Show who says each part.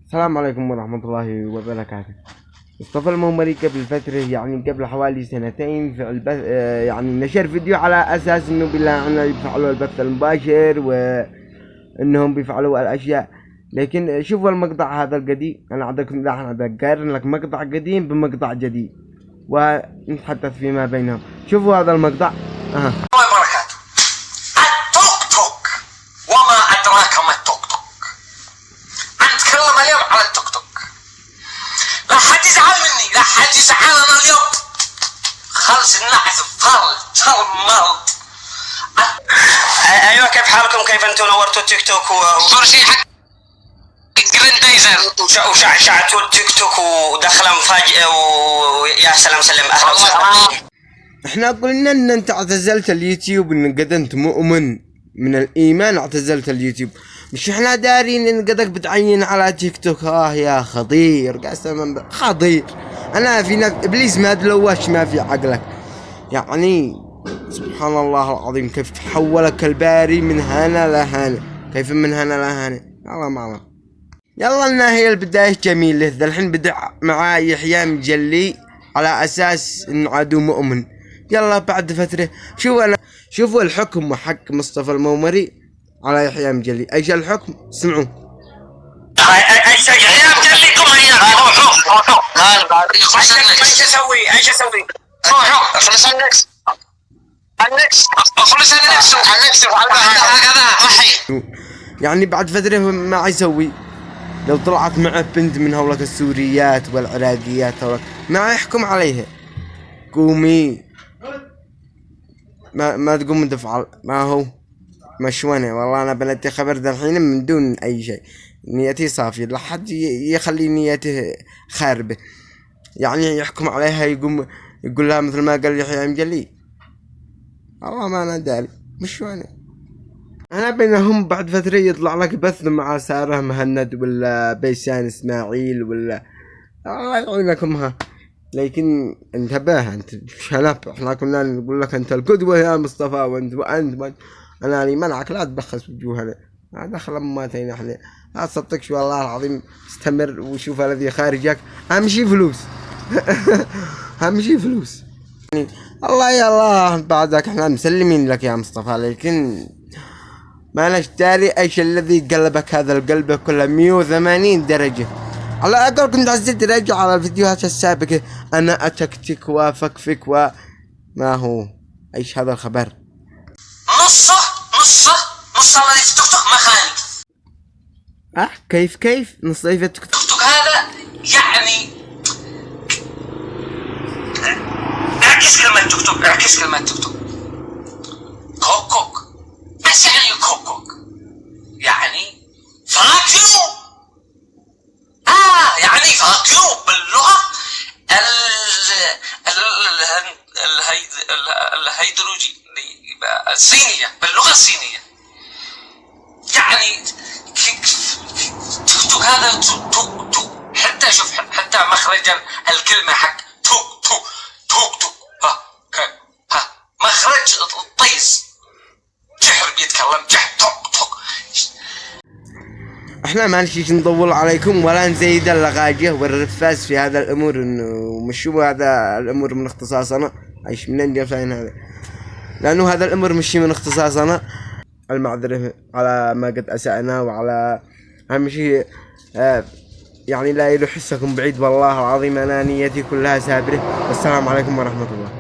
Speaker 1: السلام عليكم ورحمة الله وبركاته. مصطفى المومري قبل فترة، يعني قبل حوالي سنتين، في البث يعني نشر فيديو على أساس إنه بالله أنه يفعلوا البث المباشر وإنهم بيفعلوا الأشياء. لكن شوفوا المقطع هذا القديم، أنا أعطيكم أقارن لك مقطع قديم بمقطع جديد ونتحدث فيما بينهم. شوفوا هذا المقطع.
Speaker 2: وبركاته. التوك توك، وما أدراك ما التوك توك. أنتكلم اليوم على التوك توك، لا حد يزعل مني، لا حد يزعل أنا اليوم. خلص النعس فال مال.
Speaker 3: ايوه، كيف حالكم؟ كيف انتم نورتوا التيك توك
Speaker 2: شيء حق جريندايزر
Speaker 3: وشعشعتوا التيك توك ودخله مفاجئه ويا سلام سلم. اهلا وسهلا.
Speaker 1: احنا قلنا ان انت اعتزلت اليوتيوب، ان قد انت مؤمن من الايمان اعتزلت اليوتيوب، مش احنا دارين ان قدك بتعين على تيك توك. يا خطير، قسما خطير. انا في ناس ابليس ما دلوش ما في عقلك، يعني سبحان الله العظيم كيف تحولك الباري من هنا لهنا، كيف من هنا لهنا. الله ما أعلم. يلا لنا هي البداية جميلة. ذا الحين بدع مع يحيى مجلي على اساس انه عدو مؤمن. يلا بعد فترة شوفوا الحكم حق مصطفى المومري على يحيى مجلي. ايش الحكم؟ اسمعوا.
Speaker 3: ايش يا مجليكم ايش اسوي؟
Speaker 2: اخلص النكس هكذا.
Speaker 1: يعني بعد فترة ما يسوي. لو طلعت معه بنت من هولك السوريات والعراقيات هولك ما يحكم عليها. قومي ما تقوم تفعل. ما هو مشونة. والله أنا بنتي خبر ذا الحين من دون أي شيء، نيتي صافية، لا حد يخلي نيته خاربة. يعني يحكم عليها، يقوم يقول لها مثل ما قال يحيى مجلي. والله ما أنا داري مشونة. أنا بينهم بعد فترة يطلع لك بث مع سارة مهند ولا بيسان إسماعيل ولا الله يعينكم. لكن انتبه، انت شنب. احنا كنا نقول لك انت القدوة يا مصطفى، وانت انا لي منعك لا تبخس وجوهنا. دخل اماتين احنا. لا تصدقش والله العظيم. استمر وشوف الذي خارجك. اهم شي فلوس. اهم شي فلوس. الله يا الله بعدك احنا مسلمين لك يا مصطفى، لكن ما داري ايش الذي قلبك هذا القلب كله 180 درجة. على الأقل كنت عزيز تراجع على الفيديوهات السابقة. أنا أتكتك وأفكفك ما هو إيش هذا الخبر؟
Speaker 2: نصه الذي في التيك توك ما خاني.
Speaker 1: كيف نص في التيك
Speaker 2: توك هذا يعني اعكس كلمة تيك توك. كوك بس يعني كوك يعني فاكيو. يعني فاكيو باللغة الهيدروجي الصينية، باللغة الصينية. يعني توك هذا توك حتى شوف حتى مخرج الكلمة حق توك مخرج الطيز. جحر بيتكلم توك.
Speaker 1: احنا ما نشيش نطول عليكم ولا نزيد اللغاجة والرفاس في هذا الامور، انه مش هو هذا الامور من اختصاصنا. ايش منين جايين هذا؟ لانه هذا الامر مش من اختصاصنا. المعذرة على ما قد اسأنا، وعلى اهم شيء يعني لا يلو حسكم بعيد. والله العظيم انا نيتي كلها سابرة. والسلام عليكم ورحمة الله.